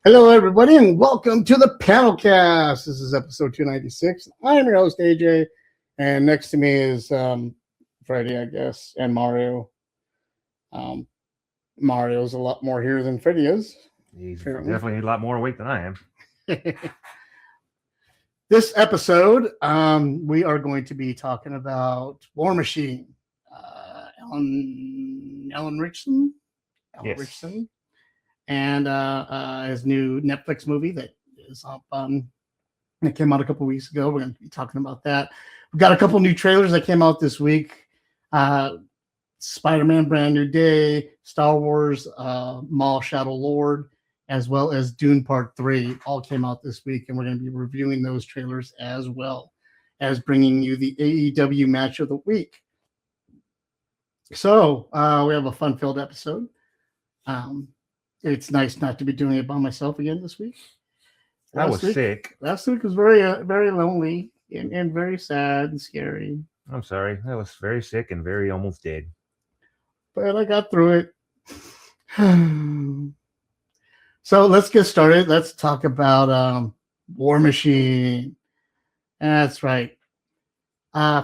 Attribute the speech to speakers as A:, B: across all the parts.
A: Hello, everybody, and welcome to the PanelCast. This is episode 296. I am your host, AJ, and next to me is Freddie, I guess, and Mario. Mario's a lot more here than Freddie is.
B: He's
A: apparently.
B: definitely a lot more awake than I am.
A: This episode, we are going to be talking about War Machine. Ellen Richardson?
B: Yes.
A: Richardson. And his new Netflix movie that is up that came out a couple weeks ago. We're going to be talking about that. We've got a couple new trailers that came out this week. Spider-Man Brand New Day, Star Wars Maul Shadow Lord, as well as Dune Part 3 all came out this week, and we're going to be reviewing those trailers as well as bringing you the AEW match of the week. So we have a fun-filled episode. It's nice not to be doing it by myself again this week.
B: I was sick.
A: Last week was very lonely and very sad and scary.
B: I'm sorry. I was very sick and very almost dead.
A: But I got through it. So let's get started. Let's talk about War Machine. That's right.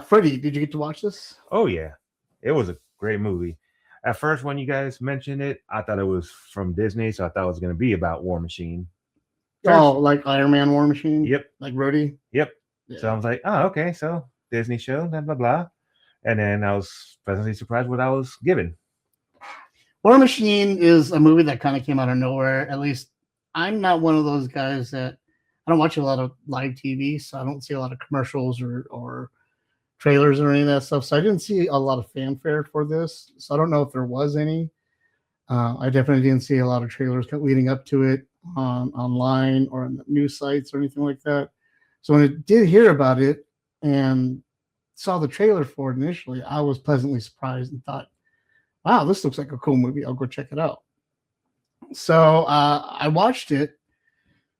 A: Freddie, did you get to watch this?
B: Oh, yeah. It was a great movie. At first, when you guys mentioned it, I thought it was from Disney, so I thought it was going to be about War Machine.
A: Like Iron Man War Machine?
B: Yep.
A: Like Rhodey?
B: Yep.
A: Yeah.
B: So I was like, oh, okay, so Disney show, blah, blah, blah. And then I was pleasantly surprised what I was given.
A: War Machine is a movie that kind of came out of nowhere. At least I'm not one of those guys that I don't watch a lot of live TV, so I don't see a lot of commercials or trailers or any of that stuff. So I didn't see a lot of fanfare for this. So I don't know if there was any. I definitely didn't see a lot of trailers leading up to it online or on the news sites or anything like that. So when I did hear about it and saw the trailer for it initially, I was pleasantly surprised and thought, wow, this looks like a cool movie. I'll go check it out. So I watched it,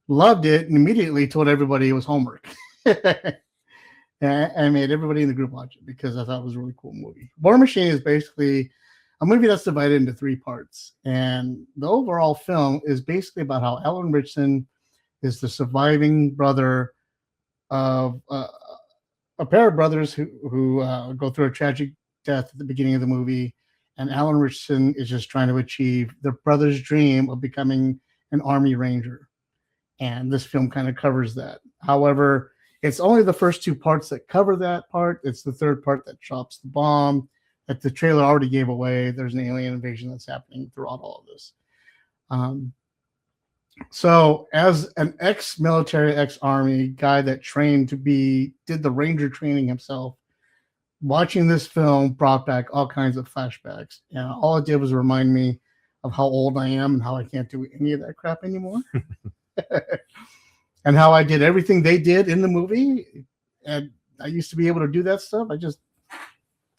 A: loved it, and immediately told everybody it was homework. I made everybody in the group watch it because I thought it was a really cool movie. War Machine is basically a movie that's divided into 3 parts. And the overall film is basically about how Ellen Richardson is the surviving brother of a pair of brothers who go through a tragic death at the beginning of the movie. And Alan Richardson is just trying to achieve their brother's dream of becoming an Army Ranger. And this film kind of covers that. However, it's only the first 2 parts that cover that part. It's the third part that drops the bomb that the trailer already gave away. There's an alien invasion that's happening throughout all of this. So as an ex-military, ex-Army guy that trained did the Ranger training himself, watching this film brought back all kinds of flashbacks. And all it did was remind me of how old I am and how I can't do any of that crap anymore. And how I did everything they did in the movie. And I used to be able to do that stuff. I just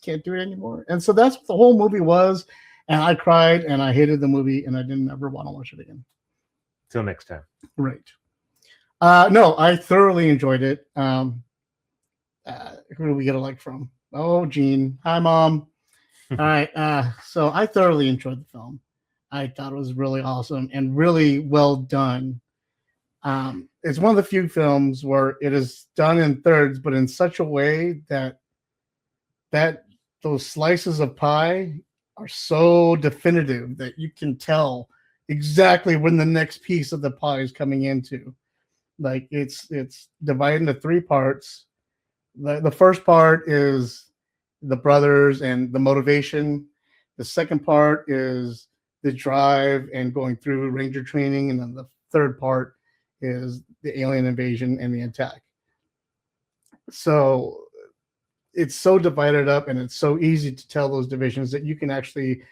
A: can't do it anymore. And so that's what the whole movie was. And I cried and I hated the movie and I didn't ever want to watch it again.
B: Till next time.
A: Right. No, I thoroughly enjoyed it. Who do we get a like from? Oh, Jean. Hi, Mom. All right. So I thoroughly enjoyed the film. I thought it was really awesome and really well done. It's one of the few films where it is done in thirds, but in such a way that those slices of pie are so definitive that you can tell exactly when the next piece of the pie is coming into. Like it's divided into 3 parts. The first part is the brothers and the motivation. The second part is the drive and going through Ranger training, and then the third part is the alien invasion and the attack. So it's so divided up and it's so easy to tell those divisions that you can actually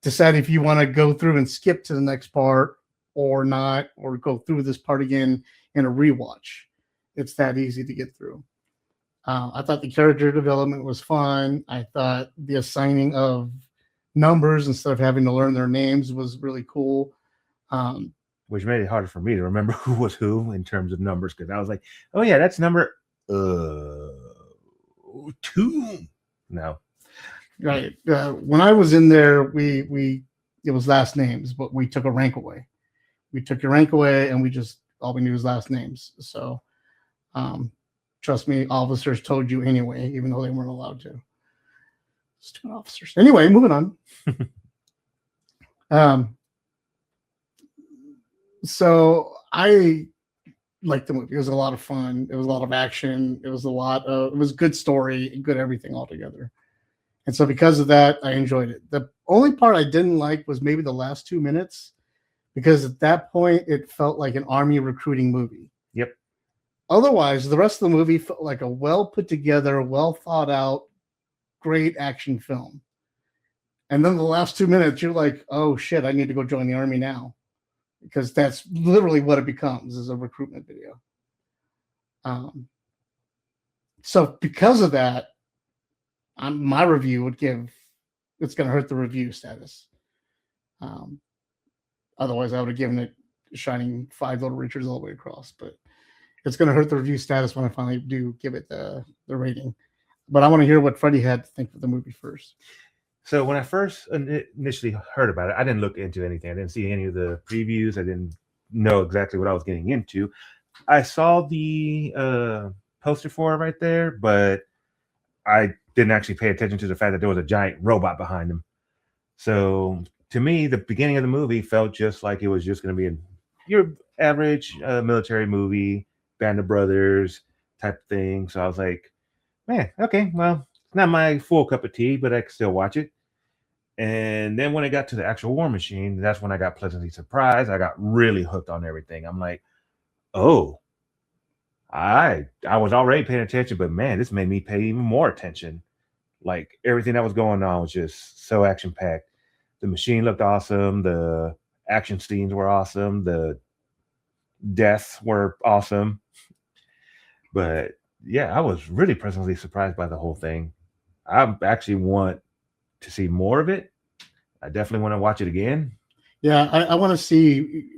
A: decide if you want to go through and skip to the next part or not, or go through this part again in a rewatch. It's that easy to get through. I thought the character development was fun. I thought the assigning of numbers instead of having to learn their names was really cool.
B: Which made it harder for me to remember who was who in terms of numbers, because I was like, oh yeah, that's number 2. No.
A: Right. When I was in there, we it was last names, but we took a rank away. We took your rank away, and all we knew was last names. So, trust me, officers told you anyway, even though they weren't allowed to. Stupid officers. Anyway, moving on. So I liked the movie. It was a lot of fun. It was a lot of action. It was a good story, good everything altogether. And so because of that, I enjoyed it. The only part I didn't like was maybe the last 2 minutes, because at that point it felt like an army recruiting movie.
B: Yep.
A: Otherwise, the rest of the movie felt like a well put together, well thought out, great action film. And then the last 2 minutes, you're like, oh shit, I need to go join the army now. Because that's literally what it becomes, is a recruitment video. So because of that, my review would it's going to hurt the review status. Otherwise, I would have given it a shining 5 little Richards all the way across. But it's going to hurt the review status when I finally do give it the rating. But I want to hear what Freddie had to think of the movie first.
B: So when I first initially heard about it, I didn't look into anything. I didn't see any of the previews. I didn't know exactly what I was getting into. I saw the poster for it right there, but I didn't actually pay attention to the fact that there was a giant robot behind him. So to me, the beginning of the movie felt just like it was just going to be your average military movie, Band of Brothers type thing. So I was like, man, okay, well, it's not my full cup of tea, but I can still watch it. And then when it got to the actual War Machine, that's when I got pleasantly surprised. I got really hooked on everything. I'm like, oh, I was already paying attention, but man, this made me pay even more attention. Like everything that was going on was just so action packed. The machine looked awesome. The action scenes were awesome. The deaths were awesome. But yeah, I was really pleasantly surprised by the whole thing. I actually want to see more of it. I definitely want to watch it again.
A: Yeah, I want to see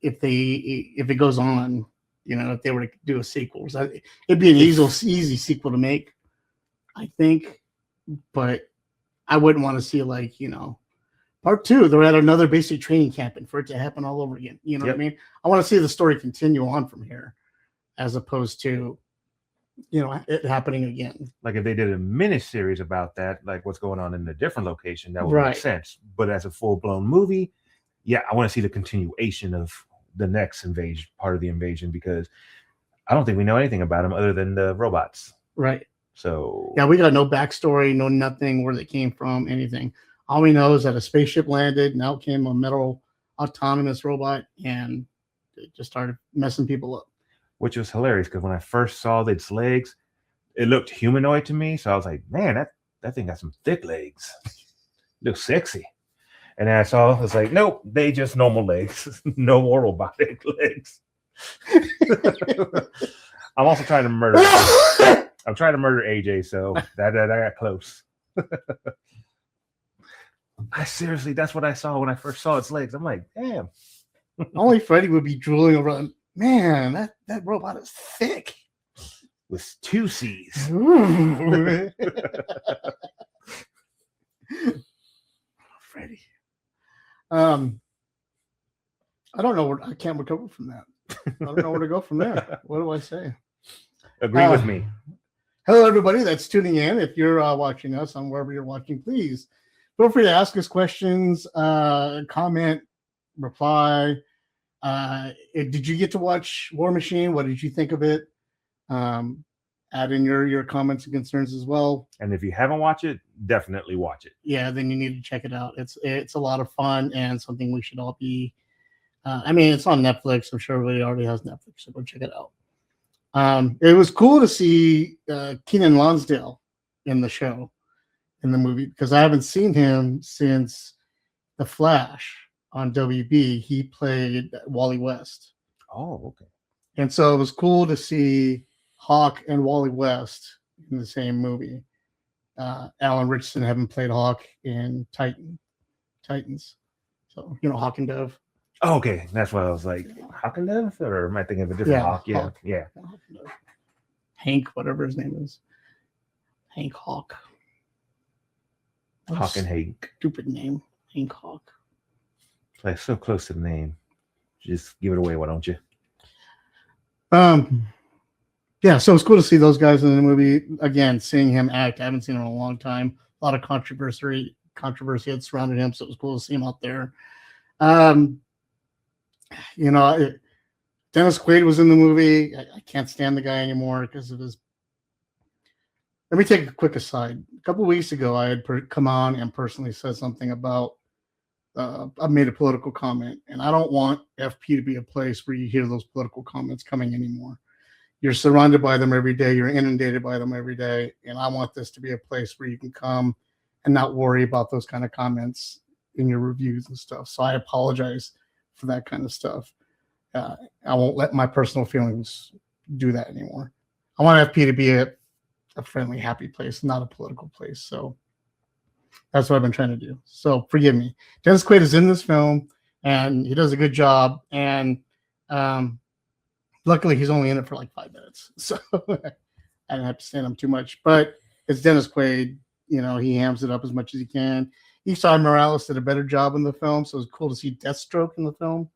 A: if it goes on. If they were to do a sequel, it'd be an easy sequel to make, I think. But I wouldn't want to see part 2. They're at another basic training camp, and for it to happen all over again. You know what I mean? I want to see the story continue on from here, as opposed to it happening again.
B: Like if they did a mini series about that, like what's going on in a different location, that would make sense. But as a full-blown movie, yeah, I want to see the continuation of the next part of the invasion, because I don't think we know anything about them other than the robots.
A: Right.
B: So
A: yeah, we got no backstory, no nothing, where they came from, anything. All we know is that a spaceship landed, and out came a metal autonomous robot, and it just started messing people up.
B: Which was hilarious, because when I first saw its legs, it looked humanoid to me. So I was like, man, that thing got some thick legs. Looks sexy. And then I was like, nope, they just normal legs. No more robotic legs. I'm also trying to murder. I'm trying to murder AJ, so that got close. That's what I saw when I first saw its legs. I'm like, damn.
A: Only Freddie would be drooling around. Man, that robot is thick.
B: With 2 C's.
A: Freddie. I don't know I can't recover from that. I don't know where to go from there. What do I say?
B: Agree with me.
A: Hello, everybody that's tuning in. If you're watching us on wherever you're watching, please feel free to ask us questions, comment, reply. Did you get to watch War Machine? What did you think of it? Add in your comments and concerns as well. And
B: if you haven't watched it, definitely watch it.
A: Yeah, then you need to check it out. It's a lot of fun and something we should all be. It's on Netflix. I'm sure everybody already has Netflix, so go check it out. It was cool to see Keenan Lonsdale in the movie, because I haven't seen him since The Flash on WB. He played Wally West.
B: Oh, okay.
A: And so it was cool to see Hawk and Wally West in the same movie. Alan Richardson having played Hawk in Titans. So, Hawk and Dove.
B: Oh, okay. That's what I was like. Hawk and Dove? Or am I thinking of a different Hawk? Yeah.
A: Hawk.
B: Yeah.
A: Hank, whatever his name is. Hank Hawk.
B: Hawk and Hank.
A: Stupid name. Hank Hawk.
B: Like so close to the name. just give it away, why don't you?
A: Yeah, so it's cool to see those guys in the movie again. Seeing him act, I haven't seen him in a long time. A lot of controversy had surrounded him, so it was cool to see him out there. You know, Dennis Quaid was in the movie. I can't stand the guy anymore because of his. Let me take a quick aside. A couple of weeks ago, I had come on and personally said something about. I made a political comment, and I don't want FP to be a place where you hear those political comments coming anymore. You're surrounded by them every day. You're inundated by them every day. And I want this to be a place where you can come and not worry about those kind of comments in your reviews and stuff. So I apologize for that kind of stuff. I won't let my personal feelings do that anymore. I want FP to be a friendly, happy place, not a political place. So that's what I've been trying to do. So forgive me. Dennis Quaid is in this film, and he does a good job. And luckily, he's only in it for like 5 minutes, so I didn't have to stand him too much. But it's Dennis Quaid. You know, he hams it up as much as he can. Esai Morales did a better job in the film, so it was cool to see Deathstroke in the film.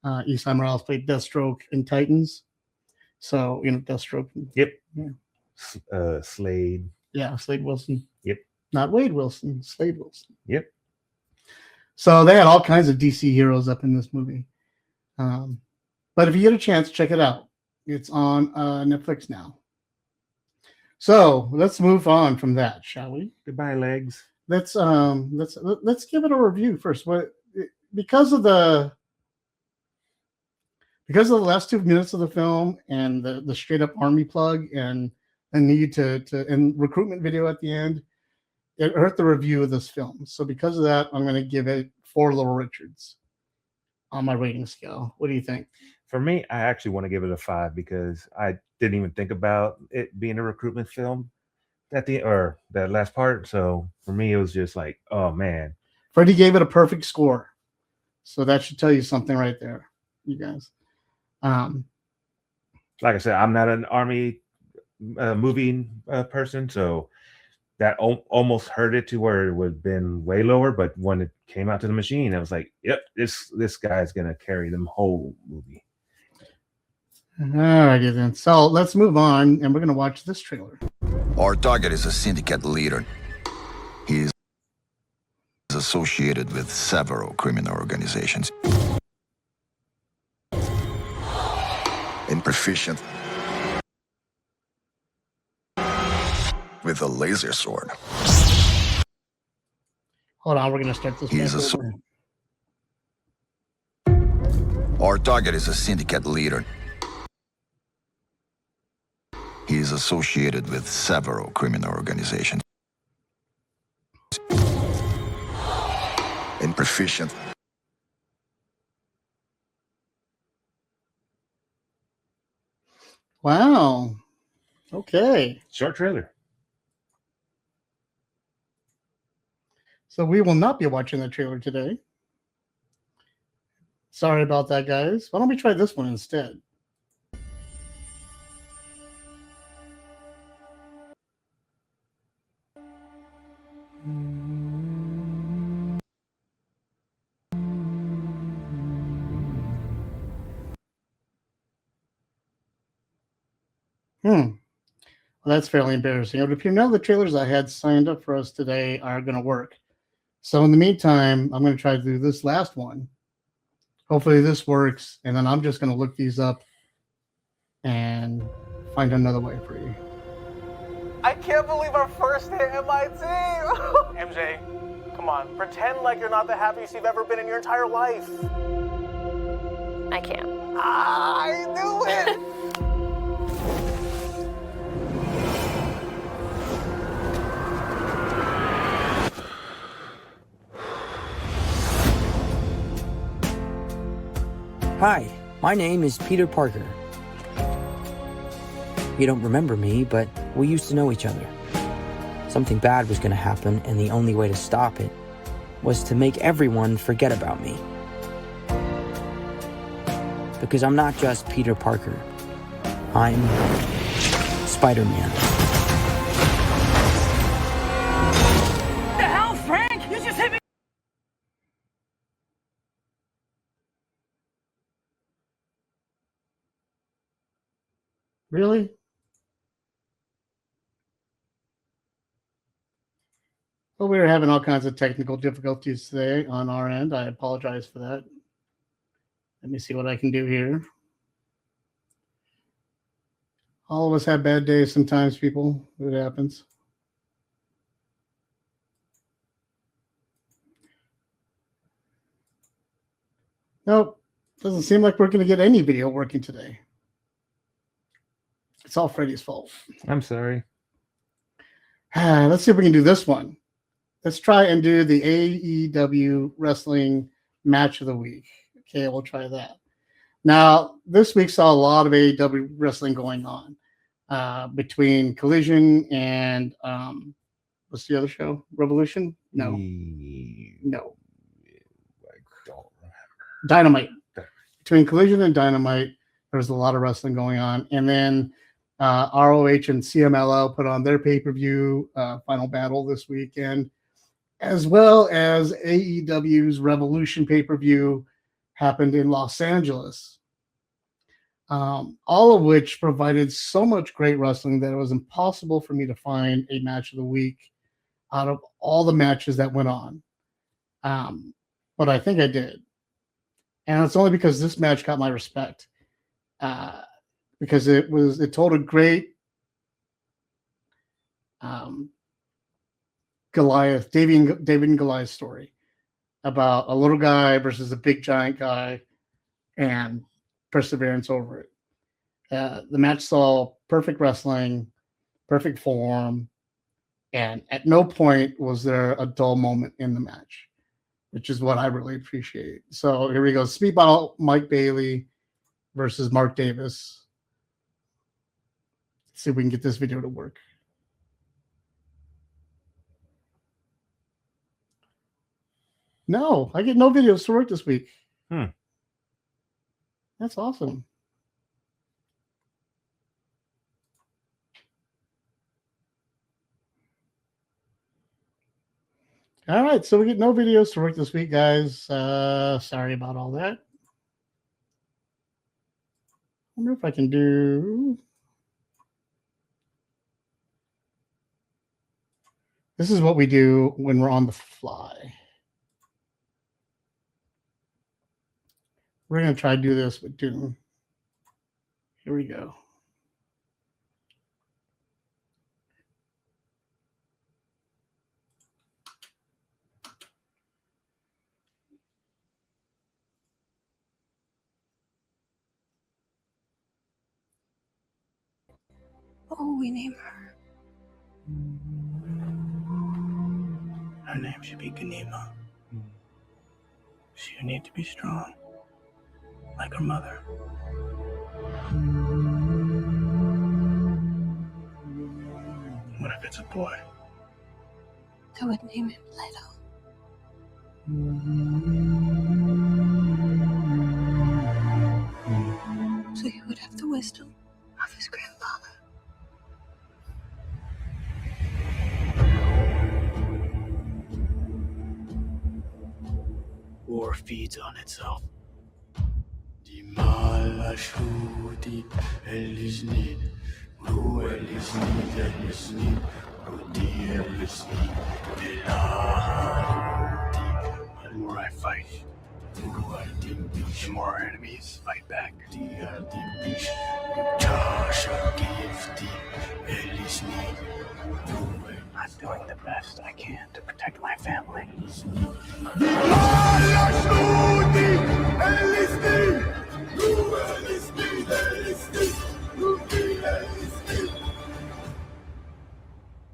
A: Esai Morales played Deathstroke in Titans. So, you know, Deathstroke.
B: Yep.
A: Yeah.
B: Slade.
A: Yeah, Slade Wilson.
B: Yep.
A: Not Wade Wilson, Slade Wilson.
B: Yep.
A: So they had all kinds of DC heroes up in this movie. But if you get a chance, check it out. It's on Netflix now. So let's move on from that, shall we?
B: Goodbye, legs.
A: Let's give it a review first. Because of the last 2 minutes of the film and the straight up army plug and the need to and recruitment video at the end, it hurt the review of this film. So because of that, I'm going to give it 4 Little Richards on my rating scale. What do you think?
B: For me, I actually want to give it a 5 because I didn't even think about it being a recruitment film at that last part. So for me, it was just like, oh man.
A: Freddie gave it a perfect score. So that should tell you something right there, you guys.
B: Like I said, I'm not an army movie person, so that almost hurt it to where it would have been way lower. But when it came out to the machine, I was like, yep, this guy's gonna carry them whole movie.
A: All righty then. So let's move on, and we're gonna watch this trailer.
C: Our target is a syndicate leader. He is associated with several criminal organizations. And proficient with a laser sword.
A: Hold on, we're gonna start this.
C: Our target is a syndicate leader. He is associated with several criminal organizations. And proficient.
A: Wow. Okay.
B: Short trailer.
A: So we will not be watching the trailer today. Sorry about that, guys. Why don't we try this one instead? Well, that's fairly embarrassing. It would appear none of the trailers I had signed up for us today are going to work. So in the meantime, I'm going to try to do this last one. Hopefully this works, and then I'm just going to look these up and find another way for you.
D: I can't believe our first hit MIT! MJ, come on, pretend like you're not the happiest you've ever been in your entire life.
E: I can't.
D: I knew it!
F: Hi, my name is Peter Parker. You don't remember me, but we used to know each other. Something bad was going to happen, and the only way to stop it was to make everyone forget about me. Because I'm not just Peter Parker. I'm Spider-Man.
E: What the hell, Frank? You just hit me!
A: Really? Well, we were having all kinds of technical difficulties today on our end. I apologize for that. Let me see what I can do here. All of us have bad days sometimes, people. It happens. Nope. Doesn't seem like we're going to get any video working today. It's all Freddie's fault.
B: I'm sorry.
A: Let's see if we can do this one. Let's try and do the AEW Wrestling Match of the Week. Okay, we'll try that. Now, this week saw a lot of AEW wrestling going on between Collision and what's the other show? Revolution? No. No.
B: I don't remember.
A: Dynamite. Between Collision and Dynamite, there was a lot of wrestling going on. And then ROH and CMLL put on their pay-per-view Final Battle this weekend, as well as AEW's Revolution pay-per-view happened in Los Angeles. All of which provided so much great wrestling that it was impossible for me to find a match of the week out of all the matches that went on. But I think I did. And it's only because this match got my respect. Because it told a great David and Goliath story about a little guy versus a big giant guy and perseverance over it. The match saw perfect wrestling, perfect form, and at no point was there a dull moment in the match, which is what I really appreciate. So here we go. Speedball Mike Bailey versus Mark Davis. Let's see if we can get this video to work. No, I get no videos to work this week. That's awesome. All right, so we get no videos to work this week, guys. Sorry about all that. I wonder if I can do... This is what we do when we're on the fly. We're going to try to do this with Doom. Here we go.
G: What will we name her? Her name should be Ganima. She'll need to be strong, like her mother. What if it's a boy? I would name him Leto. So he would have the wisdom of his grandfather. War feeds on itself. The more I fight, the more our enemies fight back. I'm doing the best I can to protect my family.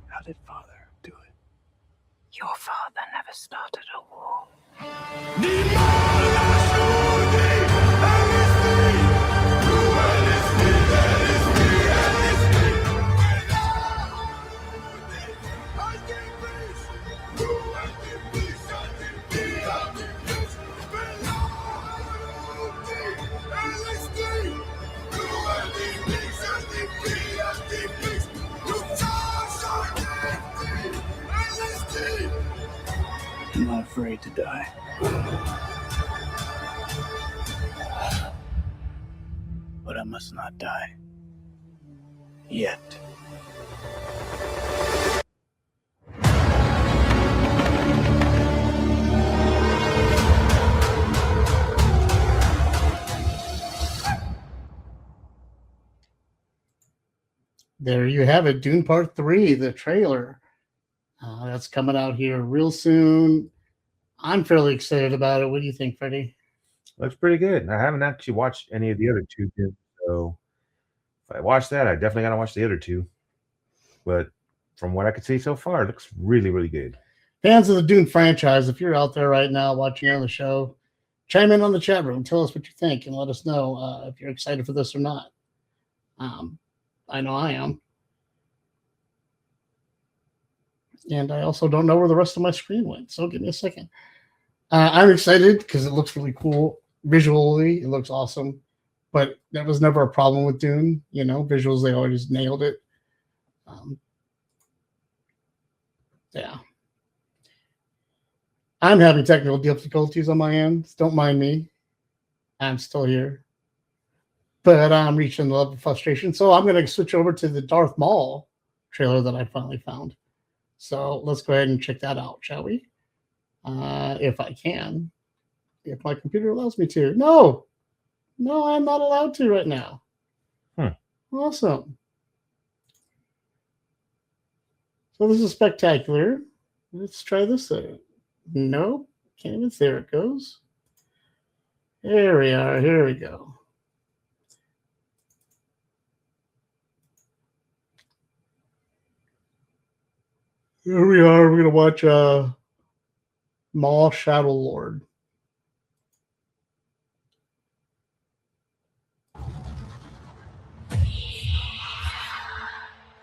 G: How did Father do it? Your father never started a war. I'm not afraid to die. But I must not die Yet.
A: There you have it, Dune Part 3, the trailer. That's coming out here real soon. I'm fairly excited about it. What do you think, Freddie?
B: Looks pretty good. I haven't actually watched any of the other two yet, so if I watch that, I definitely got to watch the other two. But from what I could see so far, it looks really, really good.
A: Fans of the Dune franchise, if you're out there right now watching on the show, chime in on the chat room. Tell us what you think and let us know if you're excited for this or not. I know I am. And I also don't know where the rest of my screen went, so give me a second. I'm excited because it looks really cool. Visually, it looks awesome. But that was never a problem with Dune. You know, visuals, they always nailed it. Yeah. I'm having technical difficulties on my end. Don't mind me. I'm still here. But I'm reaching the level of frustration. So I'm going to switch over to the Darth Maul trailer that I finally found. So let's go ahead and check that out, shall we? If I can. If my computer allows me to. No, I'm not allowed to right now. Awesome. So this is spectacular. Let's try this out. Nope. Can't even. There it goes. There we are. Here we go. Here we are. We're going to watch Maul Shadow Lord.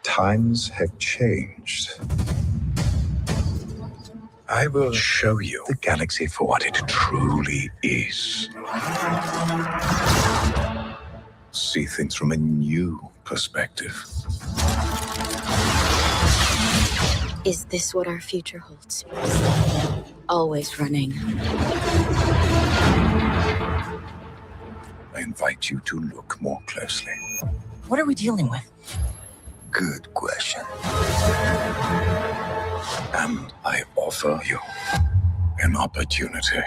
C: Times have changed. I will show you the galaxy for what it truly is. See things from a new perspective.
H: Is this what our future holds? Always running.
C: I invite you to look more closely.
H: What are we dealing with?
C: Good question. And I offer you an opportunity.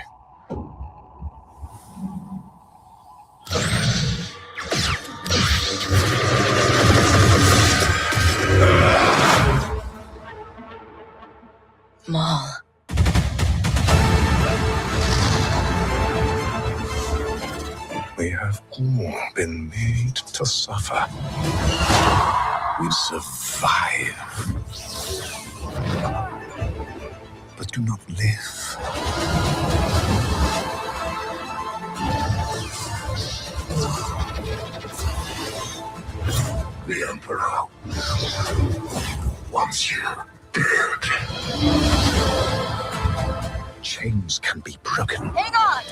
H: Maul.
C: We have all been made to suffer. We survive, but do not live. The Emperor wants you dead. Chains can be broken.
H: Hang on!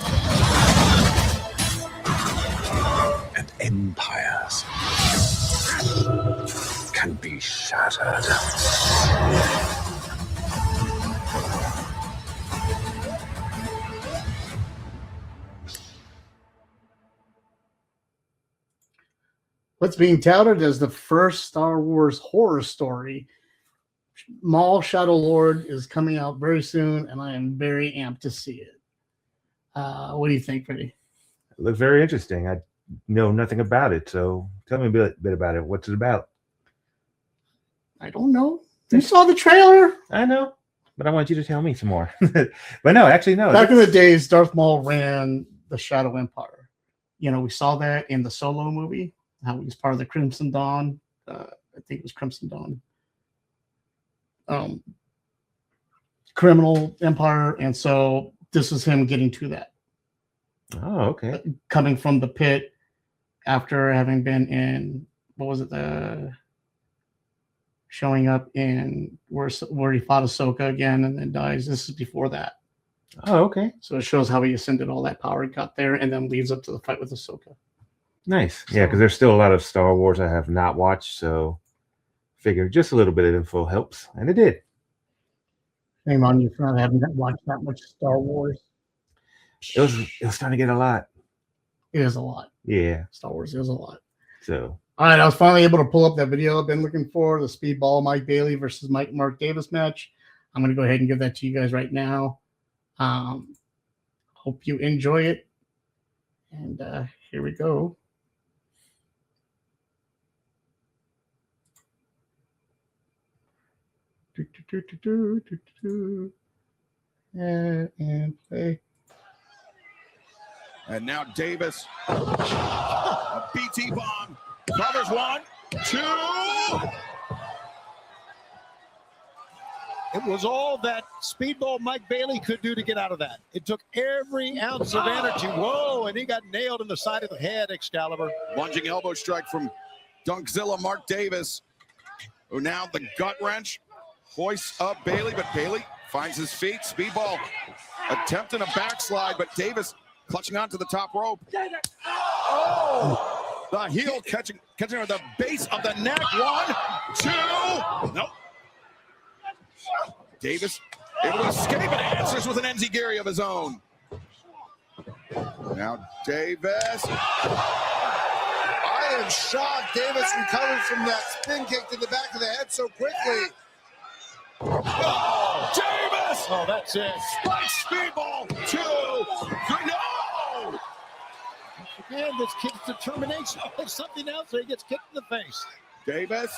C: And empires can be shattered.
A: What's being touted as the first Star Wars horror story, Maul Shadow Lord, is coming out very soon, and I am very amped to see it. What do you think, Freddie?
B: It looks very interesting. I know nothing about it, so tell me a bit about it. What's it about?
A: I don't know. You saw the trailer?
B: I know, but I want you to tell me some more. But no, actually, no.
A: Back in the days, Darth Maul ran the Shadow Empire. You know, we saw that in the Solo movie, how he was part of the Crimson Dawn. I think it was Crimson Dawn. Criminal empire. And so this is him getting to that.
B: Oh, okay.
A: Coming from the pit after having been in, what was it, showing up in where he fought Ahsoka again and then dies. This is before that.
B: Oh, okay.
A: So it shows how he ascended all that power, got there, and then leads up to the fight with Ahsoka.
B: Nice. Yeah, because there's still a lot of Star Wars I have not watched, so figured just a little bit of info helps, and it did.
A: Shame on you for not having watched that much Star Wars.
B: It was starting to get a lot.
A: It is a lot.
B: Yeah.
A: Star Wars is a lot.
B: So
A: All right, I was finally able to pull up that video I've been looking for, the Speedball Mike Bailey versus Mark Davis match. I'm going to go ahead and give that to you guys right now. Hope you enjoy it. And here we go. And play.
I: And now Davis, a BT bomb, covers 1, 2.
J: It was all that Speedball Mike Bailey could do to get out of that. It took every ounce of energy. Whoa, and he got nailed in the side of the head, Excalibur.
I: Lunging elbow strike from Dunkzilla Mark Davis, who now the gut wrench hoists up Bailey, but Bailey finds his feet. Speedball attempting a backslide, but Davis clutching onto the top rope. Oh! The heel catching her at the base of the neck. 1, 2. Nope. Davis able to escape and answers with an enziguri of his own. Now Davis.
K: I am shocked Davis recovered from that spin kick to the back of the head so quickly.
I: Oh, Davis!
J: Oh, that's it.
I: Spike Speedball. 2, 3. No!
J: Again, this kid's determination. Oh, there's something else. He gets kicked in the face.
I: Davis.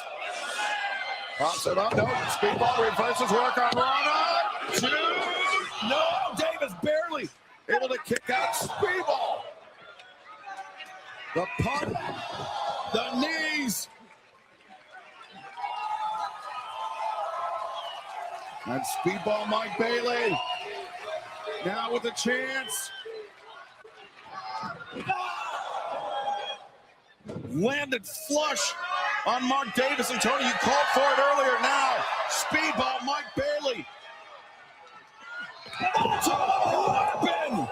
I: Pops it up. No. Speedball reverses work on Rana. 2. No. Davis barely able to kick out Speedball. The pump. The knees. And Speedball Mike Bailey. Now with a chance. Landed flush on Mark Davis. And Tony, you called for it earlier. Now, Speedball Mike Bailey. Weapon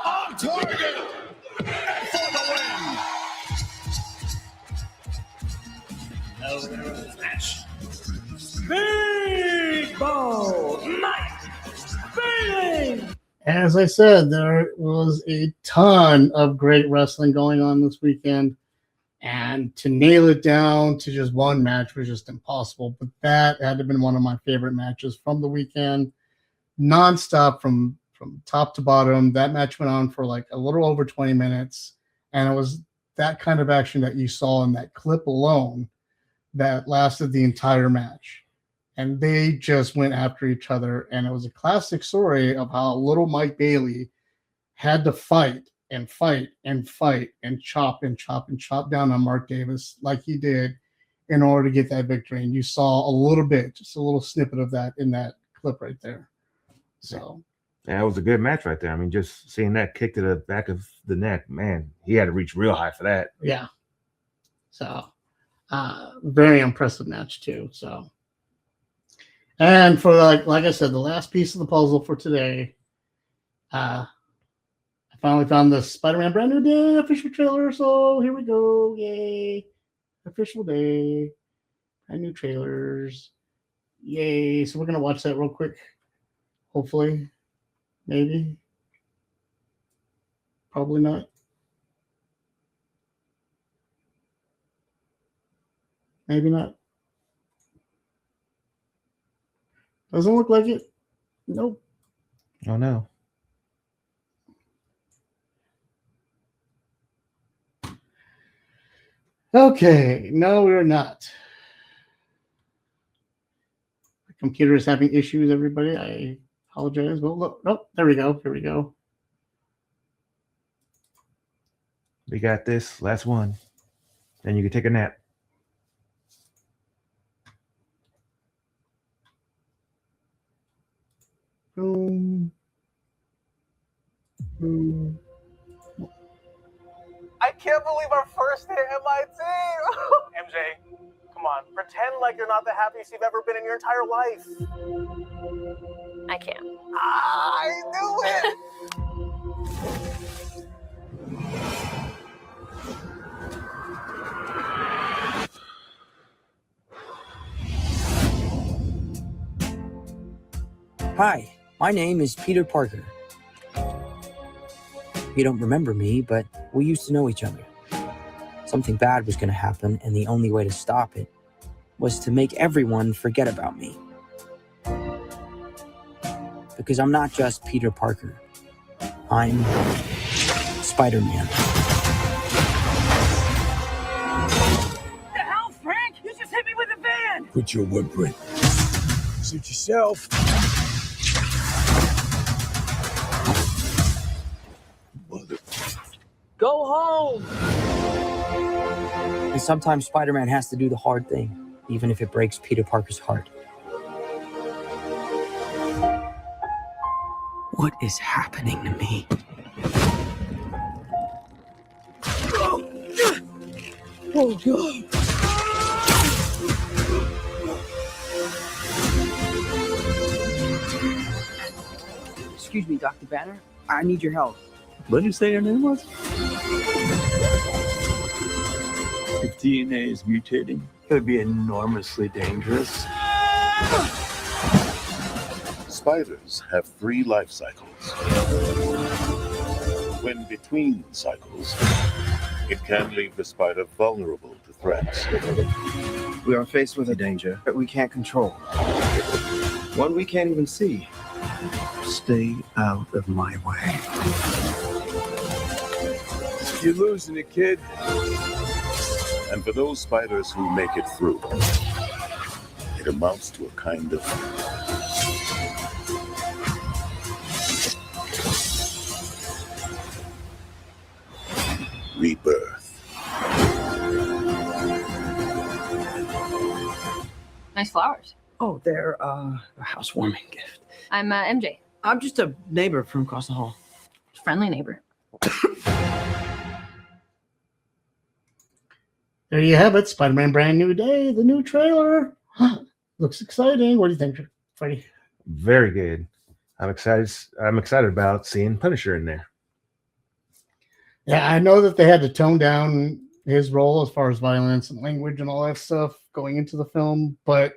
I: on target and for the win.
E: Match. Speedball Mike Bailey.
A: As I said, there was a ton of great wrestling going on this weekend, and to nail it down to just one match was just impossible. But that had to have been one of my favorite matches from the weekend, nonstop from top to bottom. That match went on for like a little over 20 minutes, and it was that kind of action that you saw in that clip alone that lasted the entire match. And they just went after each other. And it was a classic story of how little Mike Bailey had to fight and fight and fight and chop and chop and chop down on Mark Davis like he did in order to get that victory. And you saw a little bit, just a little snippet of that in that clip right there. So
B: yeah, it was a good match right there. I mean, just seeing that kick to the back of the neck, man, he had to reach real high for that.
A: Yeah. So very impressive match too. So. And for like I said, the last piece of the puzzle for today, I finally found the Spider-Man brand new day official trailer. So here we go. Yay. Official day. Brand new trailers. Yay. So we're going to watch that real quick. Hopefully. Maybe. Probably not. Maybe not. Doesn't look like it. Nope.
B: Oh, no.
A: Okay. No, we're not. The computer is having issues, everybody. I apologize. Well, look. Nope. There we go. Here we go.
B: We got this. Last one. Then you can take a nap.
A: Boom. Boom.
D: I can't believe our first hit MIT. MJ, come on. Pretend like you're not the happiest you've ever been in your entire life.
E: I can't.
D: I knew it.
F: Hi, my name is Peter Parker. You don't remember me, but we used to know each other. something bad was going to happen, and the only way to stop it was to make everyone forget about me. Because I'm not just Peter Parker. I'm Spider-Man.
E: The hell, Frank? You just hit me with a van!
C: Put your footprint. Suit yourself. Mother.
E: Go home!
F: And sometimes Spider-Man has to do the hard thing, even if it breaks Peter Parker's heart. What is happening to me?
E: Oh, God.
F: Excuse me, Dr. Banner. I need your help.
G: What did you say your name was? If DNA is mutating, it would be enormously dangerous.
C: Spiders have 3 life cycles. When between cycles, it can leave the spider vulnerable to threats.
L: We are faced with a danger that we can't control. One we can't even see. Stay out of my way.
C: You're losing it, kid. And for those spiders who make it through, it amounts to a kind of rebirth.
M: Nice flowers.
F: Oh, they're a housewarming gift.
M: I'm MJ.
F: I'm just a neighbor from across the hall.
M: Friendly neighbor.
A: There you have it. Spider-Man Brand New Day, the new trailer. Looks exciting. What do you think, Freddie?
B: Very good. I'm excited. I'm excited about seeing Punisher in there.
A: Yeah, I know that they had to tone down his role as far as violence and language and all that stuff going into the film, but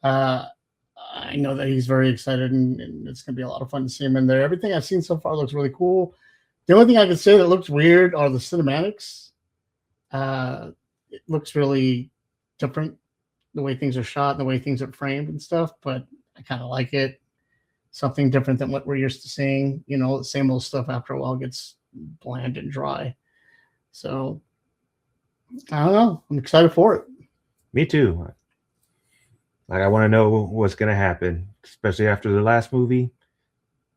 A: I know that he's very excited and it's going to be a lot of fun to see him in there. Everything I've seen so far looks really cool. The only thing I can say that looks weird are the cinematics. It looks really different, the way things are shot and the way things are framed and stuff, but I kind of like it. Something different than what we're used to seeing. You know, the same old stuff after a while gets bland and dry. So, I don't know. I'm excited for it.
B: Me too. Like, I want to know what's going to happen, especially after the last movie.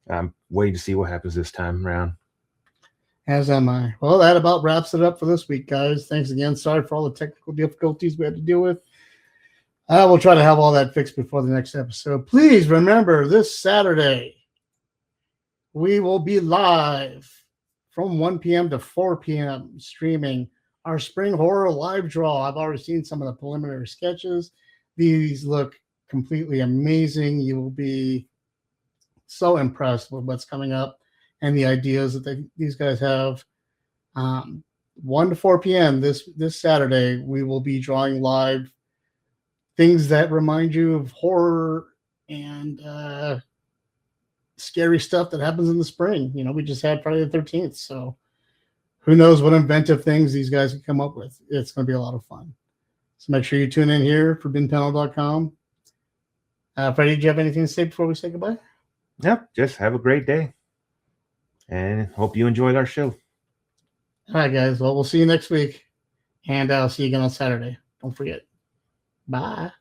B: I'm waiting to see what happens this time around.
A: As am I. Well, that about wraps it up for this week, guys. Thanks again. Sorry for all the technical difficulties we had to deal with. We'll try to have all that fixed before the next episode. Please remember, this Saturday, we will be live from 1 p.m. to 4 p.m. streaming our Spring Horror Live Draw. I've already seen some of the preliminary sketches. These look completely amazing. You will be so impressed with what's coming up and the ideas that these guys have. 1 to 4 p.m. this Saturday, we will be drawing live things that remind you of horror and scary stuff that happens in the spring. You know, we just had Friday the 13th, so who knows what inventive things these guys can come up with. It's going to be a lot of fun. So make sure you tune in here for binpanel.com. Freddie, do you have anything to say before we say goodbye?
B: Yep, just have a great day. And hope you enjoyed our show.
A: All right, guys. Well, we'll see you next week. And I'll see you again on Saturday. Don't forget. Bye.